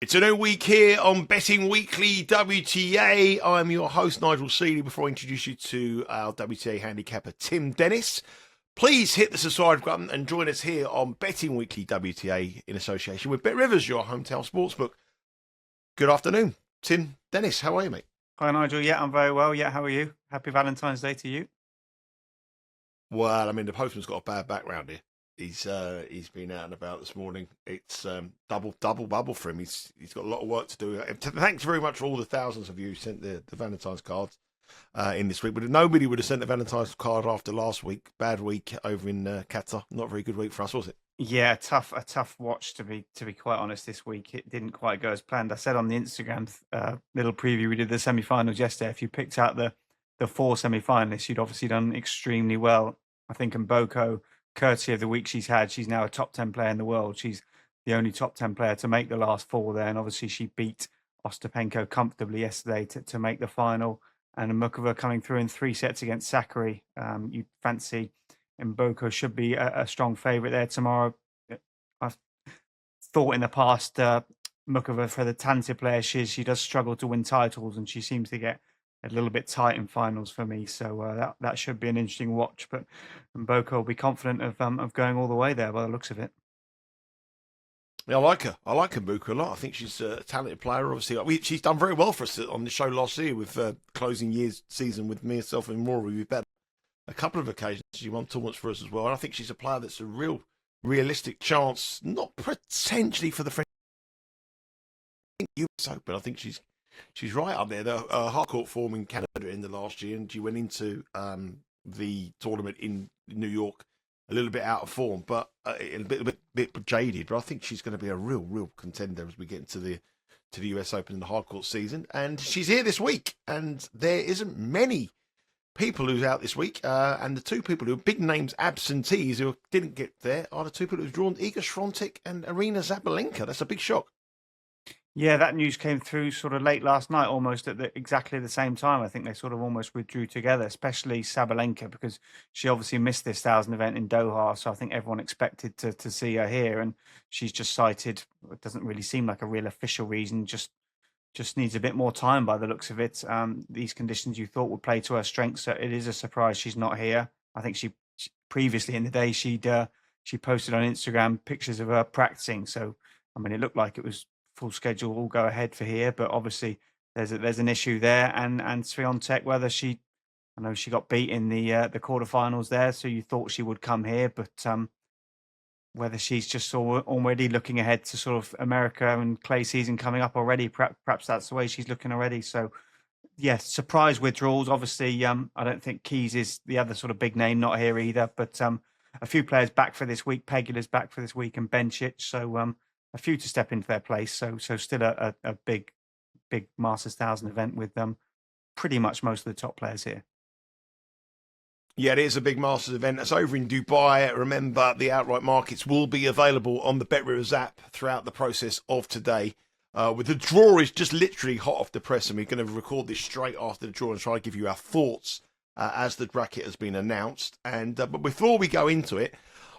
It's a new week here on Betting Weekly WTA. I'm your host, Nigel Seeley. Before I introduce you to our WTA handicapper, Tim Dennis, please hit the subscribe button and join us here on Betting Weekly WTA in association with Bet Rivers, your hometown sportsbook. Good afternoon, Tim Dennis. How are you, mate? Hi, Nigel. Yeah, I'm very well. Yeah, how are you? Happy Valentine's Day to you. Well, I mean, the postman's got a bad background here. He's been out and about this morning. It's double bubble for him. He's got a lot of work to do. Thanks very much for all the thousands of you who sent the Valentine's cards in this week. But nobody would have sent the Valentine's card after last week. Bad week over in Qatar. Not a very good week for us, was it? Yeah, a tough watch to be quite honest. This week it didn't quite go as planned. I said on the Instagram little preview we did the semi-finals yesterday. If you picked out the four semi-finalists, you'd obviously done extremely well. I think Mboko, courtesy of the week she's had, she's now a top 10 player in the world. She's the only top 10 player to make the last four there, and obviously she beat Ostapenko comfortably yesterday to make the final. And Mukova coming through in 3 sets against Sakari. You'd fancy Mboko should be a strong favourite there tomorrow. I've thought in the past Mukova, for the talented player she does struggle to win titles, and she seems to get a little bit tight in finals for me. So that should be an interesting watch. But Mboko will be confident of going all the way there by the looks of it. Yeah, I like her. I like Mboko a lot. I think she's a talented player. Obviously, she's done very well for us on the show last year with closing year's season with myself and Rory. We've bet a couple of occasions. She won tournaments for us as well. And I think she's a player that's a real realistic chance, not potentially for the French US Open. I think she's right up there. The hardcourt form in Canada in the last year, and she went into the tournament in New York a little bit out of form, but a bit jaded. But I think she's going to be a real contender as we get into the US Open in the hardcourt season. And she's here this week, and there isn't many people who's out this week. And the two people who are big names absentees who didn't get there are the two people who've drawn: Iga Swiatek and Aryna Sabalenka. That's a big shock. Yeah, that news came through sort of late last night, almost at exactly the same time. I think they sort of almost withdrew together, especially Sabalenka, because she obviously missed this 1,000 event in Doha. So I think everyone expected to see her here, and she's just cited. It doesn't really seem like a real official reason. Just needs a bit more time by the looks of it. These conditions you thought would play to her strengths. So it is a surprise she's not here. I think she previously in the day she posted on Instagram pictures of her practicing. So I mean, it looked like it was full schedule all go ahead for here, but obviously there's an issue there. And Swiatek, whether I know she got beat in the quarterfinals there, so you thought she would come here, but whether she's just already looking ahead to sort of America and clay season coming up already, perhaps that's the way she's looking already. So yes, surprise withdrawals. Obviously, I don't think Keys is the other sort of big name not here either, but a few players back for this week. Pegula's back for this week and Bencic. So a few to step into their place. So still a big Masters 1,000 event with pretty much most of the top players here. Yeah, it is a big Masters event. It's over in Dubai. Remember, the outright markets will be available on the Bet Rivers app throughout the process of today. With the draw is just literally hot off the press, and we're going to record this straight after the draw and try to give you our thoughts as the bracket has been announced. And but before we go into it,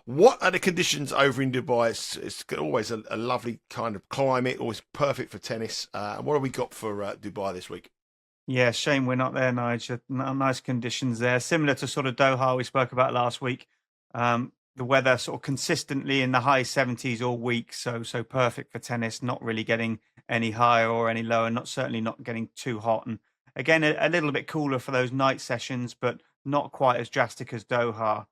what are the conditions over in Dubai? It's always a lovely kind of climate, always perfect for tennis. What have we got for Dubai this week? Yeah, shame we're not there, Nigel. Nice conditions there. Similar to sort of Doha we spoke about last week. The weather sort of consistently in the high 70s all week. So perfect for tennis, not really getting any higher or any lower, certainly not getting too hot. And again, a little bit cooler for those night sessions, but not quite as drastic as Doha.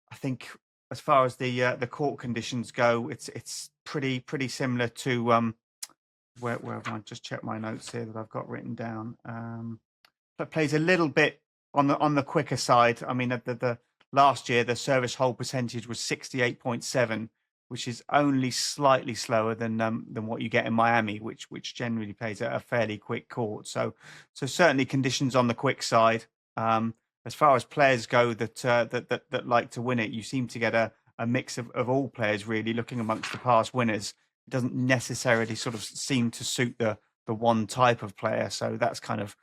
I think as far as the court conditions go, it's pretty similar to where have I just checked my notes here that I've got written down. But plays a little bit on the quicker side. I mean, the last year the service hold percentage was 68.7, which is only slightly slower than what you get in Miami, which generally plays a fairly quick court. So certainly conditions on the quick side. As far as players go that like to win it, you seem to get a mix of all players really. Looking amongst the past winners, it doesn't necessarily sort of seem to suit the one type of player. So that's kind of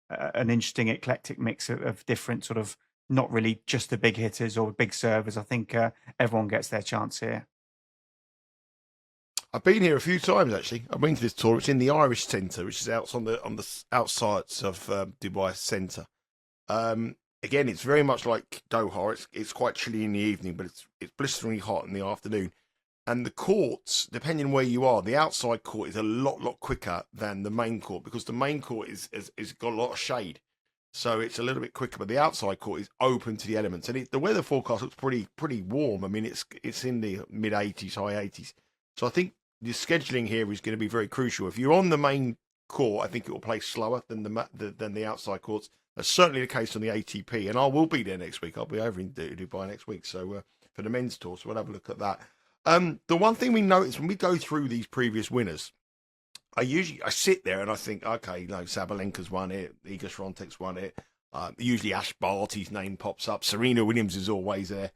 an interesting eclectic mix of different sort of, not really just the big hitters or big servers. I think everyone gets their chance here. I've been here a few times actually. I've been to this tour. It's in the Irish Centre, which is out on the outsides of Dubai Centre. Again, it's very much like Doha. It's quite chilly in the evening, but it's blisteringly hot in the afternoon. And the courts, depending on where you are, the outside court is a lot quicker than the main court because the main court is got a lot of shade, so it's a little bit quicker. But the outside court is open to the elements, and the weather forecast looks pretty warm. I mean, it's in the mid 80s, high 80s. So I think the scheduling here is going to be very crucial. If you're on the main court, I think it will play slower than the outside courts. That's certainly the case on the ATP, and I will be there next week. I'll be over in Dubai next week, so for the men's tour, so we'll have a look at that. The one thing we notice when we go through these previous winners, I sit there and I think, okay, Sabalenka's won it, Iga Swiatek's won it. Usually Ash Barty's name pops up. Serena Williams is always there.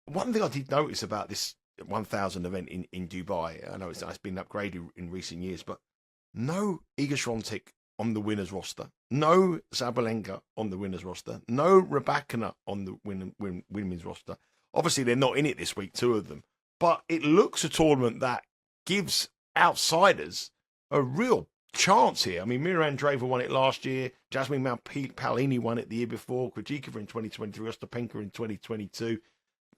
One thing I did notice about this 1,000 event in Dubai, I know it's been upgraded in recent years, but no Iga Swiatek on the winners roster, no Sabalenka on the winners roster, no Rybakina on the women's roster. Obviously, they're not in it this week, two of them, but it looks a tournament that gives outsiders a real chance here. I mean, Mira Andreeva won it last year, Jasmine Paolini won it the year before, Krejcikova in 2023, Ostapenko in 2022.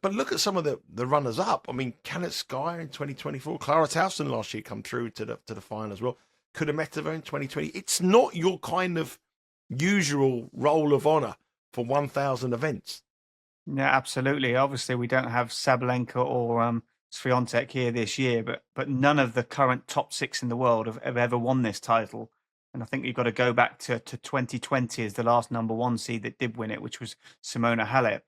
But look at some of the runners-up. I mean, Kanetskaya in 2024, Clara Towson last year come through to the final as well. Kudermetova in 2020. It's not your kind of usual roll of honour for 1,000 events. Yeah, absolutely. Obviously, we don't have Sabalenka or Swiatek here this year, but none of the current top six in the world have ever won this title. And I think you've got to go back to 2020 as the last number one seed that did win it, which was Simona Halep.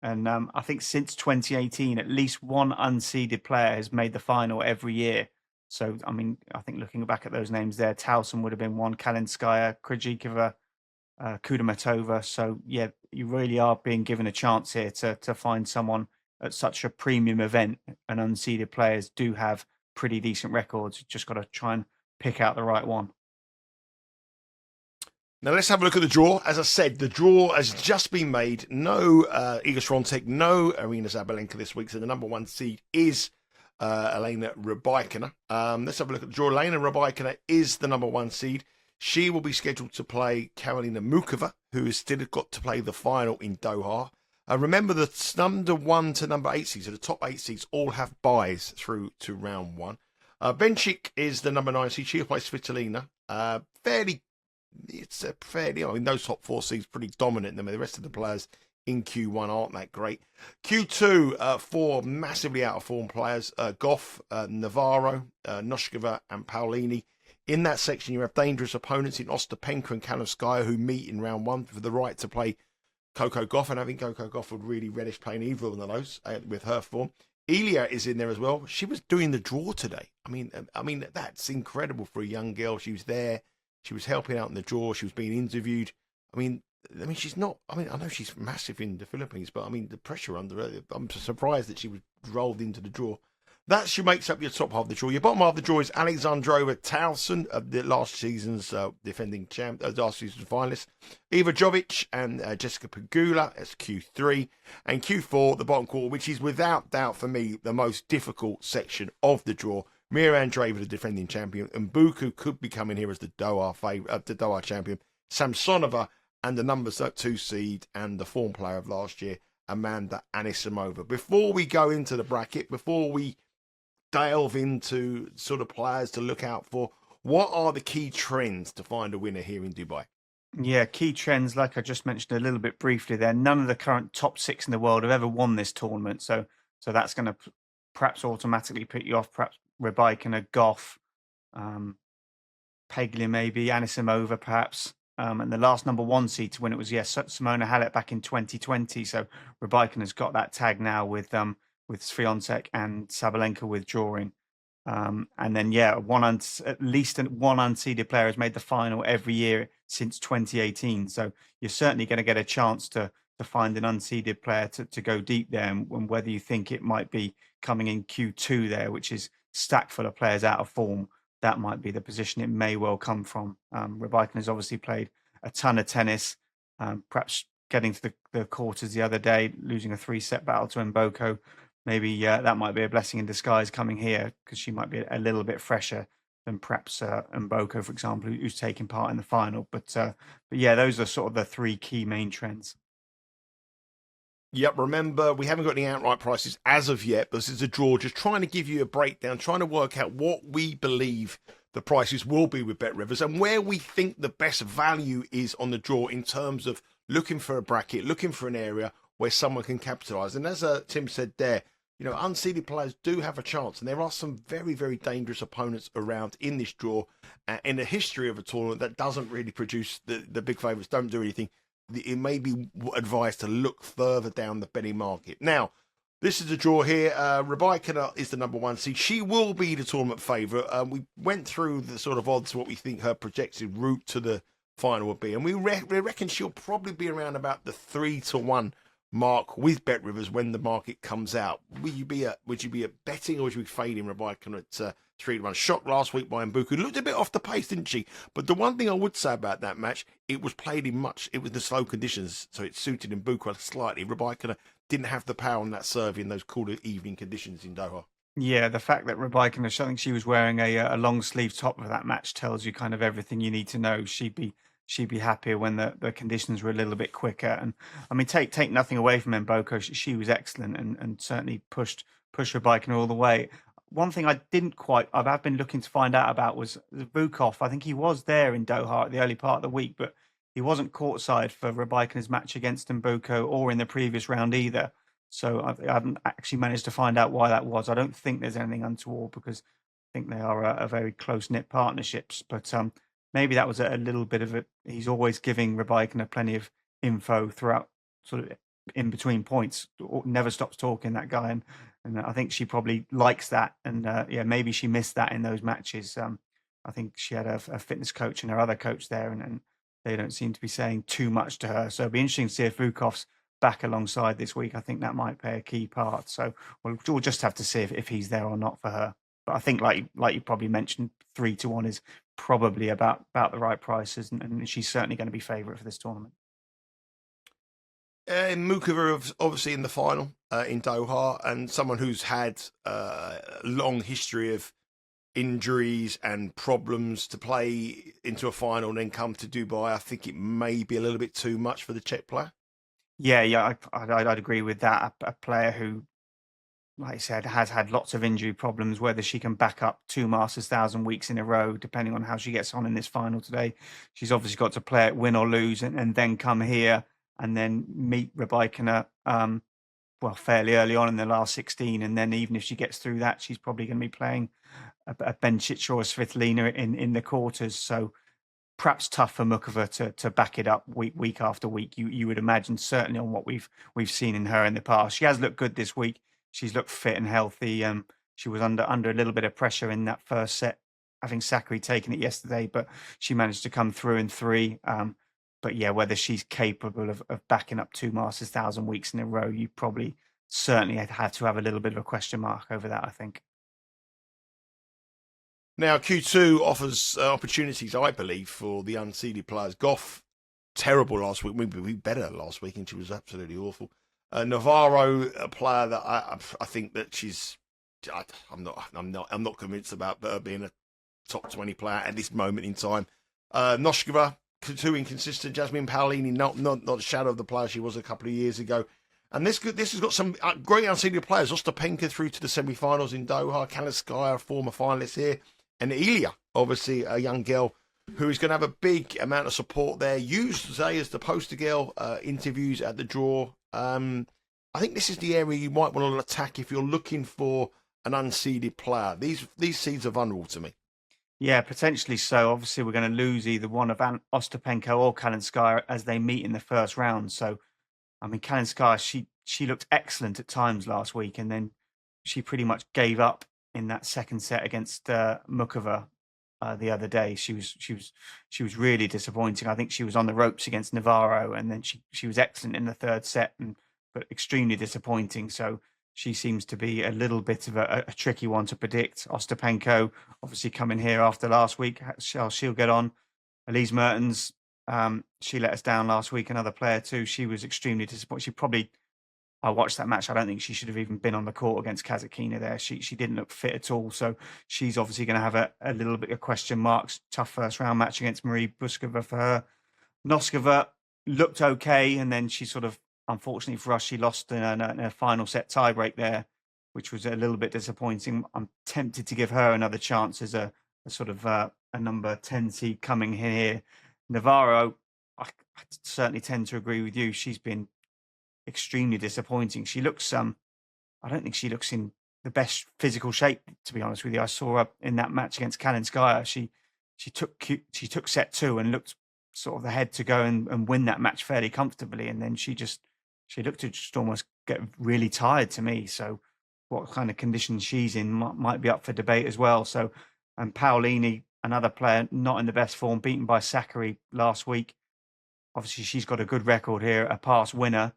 And I think since 2018, at least one unseeded player has made the final every year. So, I mean, I think looking back at those names there, Towson would have been one, Kalinskaya, Krejcikova, Kudermetova. So, yeah, you really are being given a chance here to find someone at such a premium event. And unseeded players do have pretty decent records. You've just got to try and pick out the right one. Now let's have a look at the draw. As I said, the draw has just been made. No Iga Swiatek, no Aryna Sabalenka this week. So the number one seed is Elena Rybakina. Let's have a look at the draw. Elena Rybakina is the number one seed. She will be scheduled to play Karolina Muchova, who has still got to play the final in Doha. Remember, the number 1 to number 8 seeds, so the top 8 seeds, all have byes through to round 1. Bencic is the number 9 seed. She'll play Svitolina. I mean, those top 4 seeds pretty dominant. I mean, the rest of the players in Q1 aren't that great. Q2, 4 massively out of form players. Goff, Navarro, Noskova and Paolini. In that section, you have dangerous opponents in Ostapenko and Kalinskaya who meet in round 1 for the right to play Coco Gauff, and I think Coco Gauff would really relish playing either of those with her form. Ilia is in there as well. She was doing the draw today. I mean, that's incredible for a young girl. She was there. She was helping out in the draw. She was being interviewed. I mean, she's not. I mean, I know she's massive in the Philippines, but I mean, the pressure under her. I'm surprised that she was rolled into the draw. That she makes up your top half of the draw. Your bottom half of the draw is Alexandrova Towson, the last season's defending champ, last season's finalist. Eva Jovic and Jessica Pegula. That's Q3. And Q4, the bottom quarter, which is without doubt for me the most difficult section of the draw. Mira Andreeva, the defending champion, and Buku could be coming here as the Doha champion. Samsonova and the number 2 seed and the form player of last year, Amanda Anisimova. Before we go into the bracket, before we delve into sort of players to look out for, what are the key trends to find a winner here in Dubai? Yeah, key trends, like I just mentioned a little bit briefly there, none of the current top 6 in the world have ever won this tournament. So that's going to perhaps automatically put you off, perhaps Rybakina, Goff, Pegula maybe, Anisimova perhaps. And the last number 1 seed to win it was, Simona Halep back in 2020. So Rybakina's got that tag now with Swiatek and Sabalenka withdrawing. And then, at least one unseeded player has made the final every year since 2018. So you're certainly going to get a chance to find an unseeded player to go deep there. And whether you think it might be coming in Q2 there, which is stacked full of players out of form, that might be the position it may well come from. Rybakina has obviously played a ton of tennis, perhaps getting to the quarters the other day, losing a 3-set battle to Mboko maybe that might be a blessing in disguise coming here, because she might be a little bit fresher than perhaps Mboko, for example, who's taking part in the final. But yeah, those are sort of the three key main trends. Yep, remember, we haven't got any outright prices as of yet, but this is a draw, just trying to give you a breakdown, trying to work out what we believe the prices will be with Bet Rivers and where we think the best value is on the draw in terms of looking for a bracket, looking for an area where someone can capitalise. And as Tim said there, unseeded players do have a chance, and there are some very, very dangerous opponents around in this draw. In the history of a tournament that doesn't really produce the big favourites, don't do anything, it may be advised to look further down the betting market. Now, this is a draw here. Rabaikina is the number 1 seed. She will be the tournament favourite. We went through the sort of odds, what we think her projected route to the final would be, and we reckon she'll probably be around about the 3-1 mark with Bet Rivers when the market comes out. Would you be betting, or would you be fading Rabaikina at 3-1? Shocked last week by Mbuku. Looked a bit off the pace, didn't she? But the one thing I would say about that match, it was played in it was the slow conditions, so it suited Mbuku slightly. Rabaikina didn't have the power on that serve in those cooler evening conditions in Doha. Yeah, the fact that Rabaikina, I think she was wearing a long sleeve top for that match, tells you kind of everything you need to know. She'd be happier when the conditions were a little bit quicker. And I mean, take nothing away from Mboko. She was excellent and certainly pushed Rabaikina all the way. One thing I've been looking to find out about was Vukov. I think he was there in Doha at the early part of the week, but he wasn't courtside for Rabaikina's match against Mboko or in the previous round either. So I haven't actually managed to find out why that was. I don't think there's anything untoward, because I think they are a very close-knit partnerships. But maybe that was a little bit of it. He's always giving Rabaikina plenty of info throughout, sort of in between points. Never stops talking, that guy. And I think she probably likes that. And yeah, maybe she missed that in those matches. I think she had a fitness coach and her other coach there, and they don't seem to be saying too much to her. So it'll be interesting to see if Vukov's back alongside this week. I think that might play a key part. So we'll just have to see if he's there or not for her. But I think, like you probably mentioned, 3-1 is probably about the right prices, and she's certainly going to be favourite for this tournament. Mukova obviously in the final in Doha, and someone who's had a long history of injuries and problems to play into a final and then come to Dubai. I think it may be a little bit too much for the Czech player. Yeah, I'd agree with that. A player who, like I said, has had lots of injury problems. Whether she can back up 2 Masters 1,000 weeks in a row, depending on how she gets on in this final today, she's obviously got to play it, win or lose, and then come here and then meet Rabaikina, fairly early on in the last 16. And then even if she gets through that, she's probably going to be playing a Bencic or a Svitolina in the quarters. So perhaps tough for Mukova to back it up week after week. You would imagine, certainly on what we've seen in her in the past. She has looked good this week. She's looked fit and healthy. She was under a little bit of pressure in that first set, having Sakari taken it yesterday, but she managed to come through in 3. But yeah, whether she's capable of backing up 2 Masters 1,000 weeks in a row, you probably certainly had to have a little bit of a question mark over that, I think. Now, Q2 offers opportunities, I believe, for the unseeded players. Goff, terrible last week. We better last week, and she was absolutely awful. Navarro, a player that I think that she's. I'm not convinced about her being a top 20 player at this moment in time. Noskova, too inconsistent. Jasmine Paolini, not a shadow of the player she was a couple of years ago. And this has got some great unseeded players. Ostapenko through to the semi-finals in Doha. Kalinskaya, a former finalist here. And Ilya, obviously a young girl who is going to have a big amount of support there. Used today as the poster girl, interviews at the draw. I think this is the area you might want to attack if you're looking for an unseeded player. These seeds are vulnerable to me. Yeah, potentially so. Obviously, we're going to lose either one of Ostapenko or Kalinskaya as they meet in the first round. So, I mean, Kalinskaya, she looked excellent at times last week, and then she pretty much gave up in that second set against Mukova the other day. She was really disappointing. I think she was on the ropes against Navarro, and then she was excellent in the third set, but extremely disappointing. So she seems to be a little bit of a tricky one to predict. Ostapenko, obviously coming here after last week, she'll get on. Elise Mertens, she let us down last week. Another player too. She was extremely disappointed. She probably I watched that match. I don't think she should have even been on the court against Kazatkina there. She didn't look fit at all. So she's obviously going to have a little bit of question marks. Tough first round match against Marie Buskova for her. Noskova looked okay, and then she sort of, unfortunately for us, she lost in a final set tiebreak there, which was a little bit disappointing. I'm tempted to give her another chance as a sort of a number 10 seed coming in here. Navarro, I certainly tend to agree with you. She's been extremely disappointing. She looks, I don't think she looks in the best physical shape, to be honest with you. I saw her in that match against Kalinskaya. She took set 2 and looked sort of the head to go and win that match fairly comfortably, and then she looked to just almost get really tired to me. So what kind of condition she's in might be up for debate as well. So, and Paolini, another player not in the best form, beaten by Sakkari last week. Obviously, she's got a good record here, a past winner.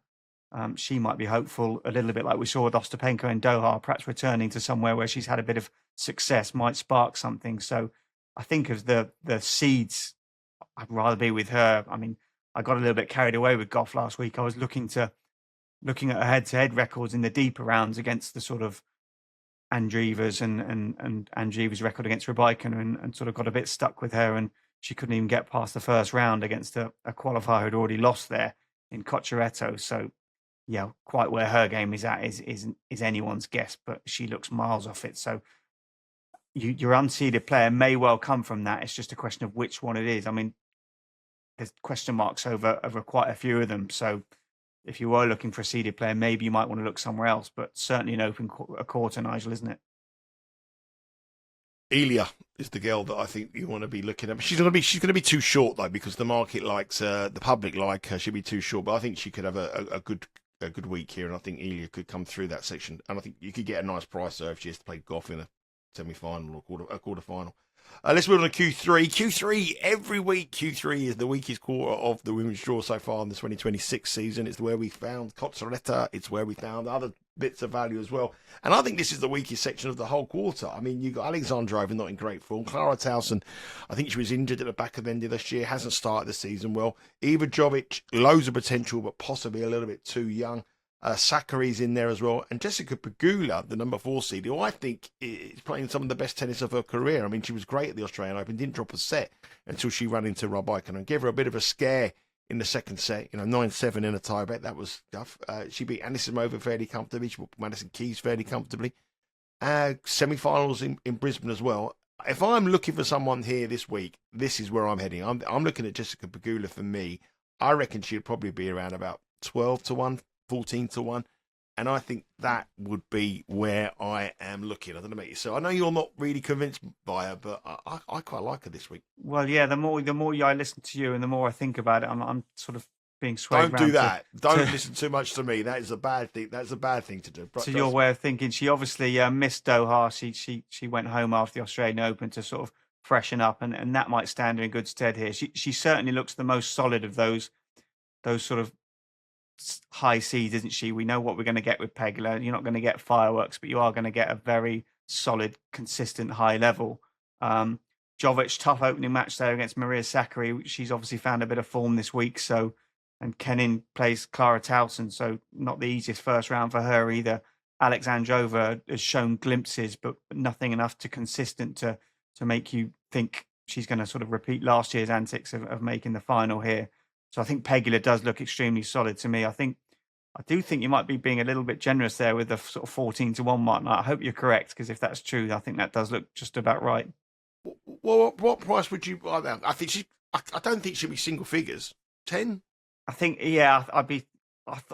She might be hopeful, a little bit like we saw with Ostapenko in Doha, perhaps returning to somewhere where she's had a bit of success might spark something. So I think of the seeds, I'd rather be with her. I mean, I got a little bit carried away with Goff last week. I was looking at her head-to-head records in the deeper rounds against the sort of Andreeva's and Andreeva's record against Rabaikina, and sort of got a bit stuck with her, and she couldn't even get past the first round against a qualifier who'd already lost there in Cocciaretto. So yeah, quite where her game is at is anyone's guess, but she looks miles off it. So your unseeded player may well come from that. It's just a question of which one it is. I mean, there's question marks over quite a few of them. So if you were looking for a seeded player, maybe you might want to look somewhere else, but certainly an open quarter, Nigel, isn't it? Elia is the girl that I think you want to be looking at. She's going to be too short though, because the market likes her, the public like her. She'll be too short, but I think she could have a good week here, and I think Elia could come through that section, and I think you could get a nice price there if she has to play golf in a semi-final or a quarter-final. Let's move on to Q3. Q3, every week, Q3 is the weakest quarter of the women's draw so far in the 2026 season. It's where we found Cocciaretto. It's where we found other bits of value as well. And I think this is the weakest section of the whole quarter. I mean, you've got Alexandrova not in great form. Clara Towson, I think she was injured at the back of the end of this year, hasn't started the season well. Eva Jovic, loads of potential, but possibly a little bit too young. Sakkari's in there as well, and Jessica Pegula, the number 4 seed, who I think is playing some of the best tennis of her career. I mean, she was great at the Australian Open, didn't drop a set until she ran into Rabaikina and gave her a bit of a scare in the second set. 9-7 in a tiebreak. That was tough. She beat Anisimova fairly comfortably. She beat Madison Keys fairly comfortably. Semi-finals in Brisbane as well. If I'm looking for someone here this week, this is where I'm heading. I'm looking at Jessica Pegula for me. I reckon she'd probably be around about 12-1. 14-1, and I think that would be where I am looking. I don't know about you. So I know you're not really convinced by her, but I quite like her this week. Well, yeah, the more I listen to you and the more I think about it, I'm sort of being swayed. Don't do that. Don't listen too much to me. That is a bad thing. That's a bad thing to do. To your way of thinking, she obviously missed Doha. She went home after the Australian Open to sort of freshen up, and that might stand her in good stead here. She certainly looks the most solid of those sort of high seeds, isn't she? We know what we're going to get with Pegula. You're not going to get fireworks, but you are going to get a very solid, consistent high level. Jovic, tough opening match there against Maria Sakkari. She's obviously found a bit of form this week. So, and Kenin plays Clara Towson, so not the easiest first round for her either. Alexandrova has shown glimpses, but nothing enough to consistent to make you think she's going to sort of repeat last year's antics of making the final here. So I think Pegula does look extremely solid to me. I do think you might be being a little bit generous there with the sort of 14-1 mark. I hope you're correct, because if that's true, I think that does look just about right. Well, what price would you buy that? I don't think she'll be single figures. 10? I think, yeah,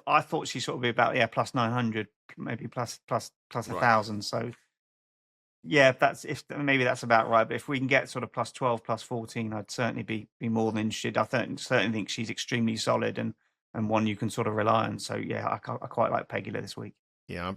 I thought she'd sort of be about, plus 900, maybe plus 1,000. So yeah, maybe that's about right. But if we can get sort of plus 12, plus 14, I'd certainly be more than interested. I certainly think she's extremely solid and one you can sort of rely on. So yeah, I quite like Pegula this week. Yeah,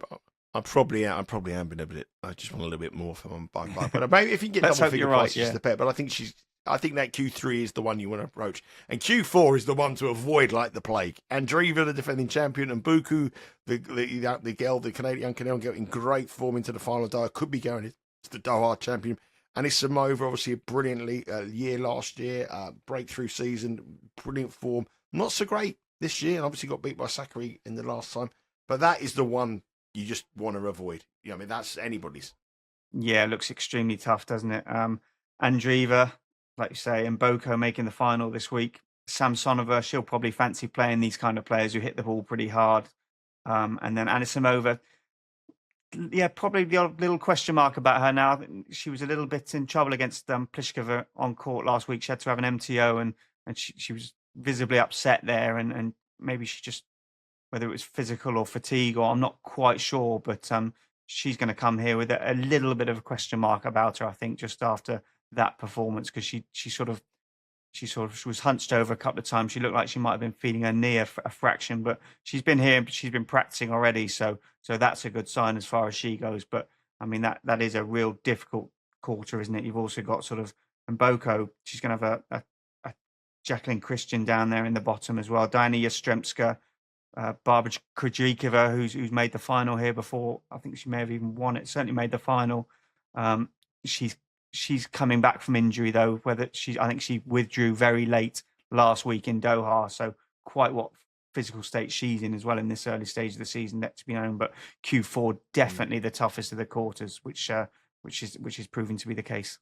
I'm probably am being a bit. I just want a little bit more from by. But maybe if you can get double figure prices, right, the bet. But I think that Q3 is the one you want to approach, and Q4 is the one to avoid like the plague. Andreeva, the defending champion, and Buku, the girl, the Canadian getting great form into the final. Doha could be going to the Doha champion. Anisimova, obviously a brilliantly year last year, breakthrough season, brilliant form. Not so great this year, and obviously got beat by Sakkari in the last time. But that is the one you just want to avoid. I mean, that's anybody's. Yeah, it looks extremely tough, doesn't it? Andreeva, like you say, and Boko making the final this week. Samsonova, she'll probably fancy playing these kind of players who hit the ball pretty hard. And then Anisimova, yeah, probably the odd little question mark about her now. She was a little bit in trouble against Pliskova on court last week. She had to have an MTO, and she was visibly upset there. And maybe she just, whether it was physical or fatigue, or I'm not quite sure, but she's going to come here with a little bit of a question mark about her, I think, just after that performance, because she sort of was hunched over a couple of times. She looked like she might have been feeling her knee a fraction, but she's been here, she's been practicing already, so that's a good sign as far as she goes. But I mean, that is a real difficult quarter, isn't it? You've also got sort of Mboko. She's going to have a Jacqueline Christian down there in the bottom as well. Diana Yastremska, Barbara Krejcikova, who's made the final here before. I think she may have even won it. Certainly made the final. She's coming back from injury though. I think she withdrew very late last week in Doha. So quite what physical state she's in as well in this early stage of the season, yet to be known. But Q4 definitely the toughest of the quarters, which is proving to be the case.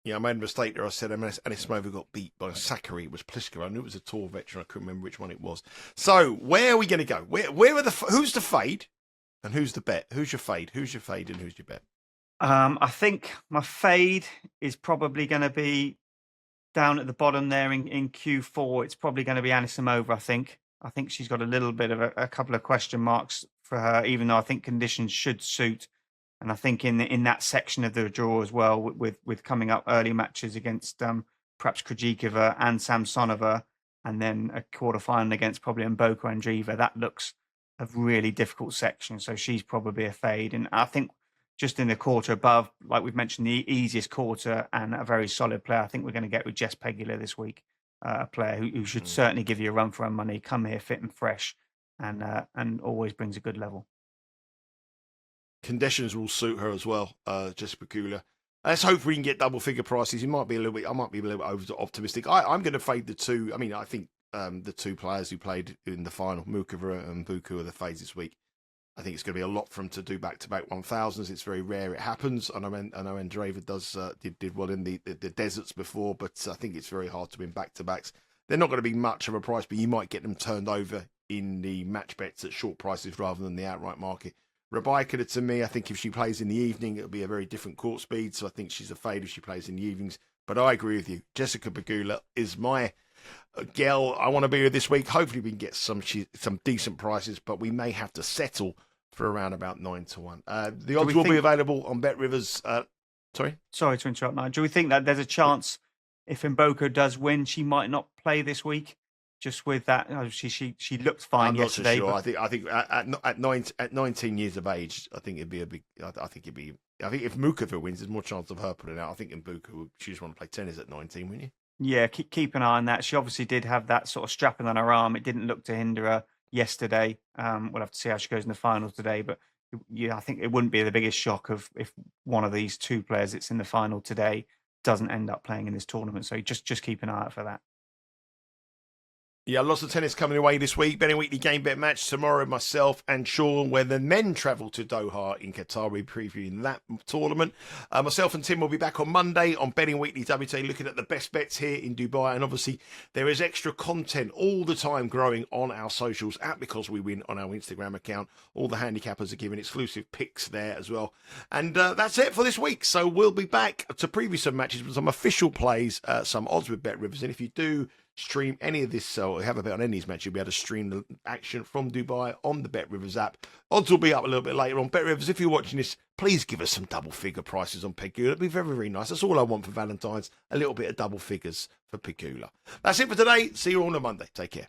Yeah, I made a mistake there. I said Anisimova got beat by Sakari. It was Pliskova. I knew it was a tour veteran. I couldn't remember which one it was. So where are we going to go? Where are who's the fade and who's the bet? Who's your fade? Who's your fade and who's your bet? I think my fade is probably going to be down at the bottom there in Q4. It's probably going to be Anisimova, I think. I think she's got a little bit of a couple of question marks for her, even though I think conditions should suit. And I think in that section of the draw as well, with coming up early matches against perhaps Krejcikova and Samsonova, and then a quarterfinal against probably Mboko Andreeva, that looks a really difficult section. So she's probably a fade. And I think just in the quarter above, like we've mentioned, the easiest quarter and a very solid player, I think we're going to get with Jess Pegula this week, a player who should certainly give you a run for her money, come here fit and fresh, and always brings a good level. Conditions will suit her as well, Jess Pegula. Let's hope we can get double figure prices. I might be a little bit over optimistic. I'm going to fade the two. I mean, I think the two players who played in the final, Mukova and Buku, are the fades this week. I think it's going to be a lot for them to do back-to-back 1000s. It's very rare it happens. I know Andreeva did well in the deserts before, but I think it's very hard to win back-to-backs. They're not going to be much of a price, but you might get them turned over in the match bets at short prices rather than the outright market. Rabaikina, to me, I think if she plays in the evening, it'll be a very different court speed, so I think she's a fade if she plays in the evenings. But I agree with you. Jessica Pegula is my girl. I want to be with this week. Hopefully we can get some decent prices, but we may have to settle for around about 9-1. The odds will be available on Bet Rivers. Sorry to interrupt, Nigel. Do we think that there's a chance if Mboko does win, she might not play this week? Just with that, she looked fine yesterday. I'm not so sure. I think at 19 years of age, I think it'd be a big. I think if Mukova wins, there's more chance of her putting out. I think Mboko, she just want to play tennis at 19, wouldn't you? Yeah, keep an eye on that. She obviously did have that sort of strapping on her arm. It didn't look to hinder her yesterday. We'll have to see how she goes in the finals today. But yeah, I think it wouldn't be the biggest shock if one of these two players that's in the final today doesn't end up playing in this tournament. So just keep an eye out for that. Yeah, lots of tennis coming away this week. Betting Weekly game bet match tomorrow, myself and Sean, where the men travel to Doha in Qatar. We're previewing that tournament. Myself and Tim will be back on Monday on Betting Weekly WTA, looking at the best bets here in Dubai. And obviously, there is extra content all the time growing on our socials at Because We Win on our Instagram account. All the handicappers are giving exclusive picks there as well. And that's it for this week. So we'll be back to preview some matches with some official plays, some odds with Bet Rivers. And if you do stream any of this, or have a bet on any of these matches, you'll be able to stream the action from Dubai on the Bet Rivers app. Odds will be up a little bit later on. Bet Rivers, if you're watching this, please give us some double figure prices on Pegula. It'd be very, very nice. That's all I want for Valentine's, a little bit of double figures for Pegula. That's it for today. See you all on Monday. Take care.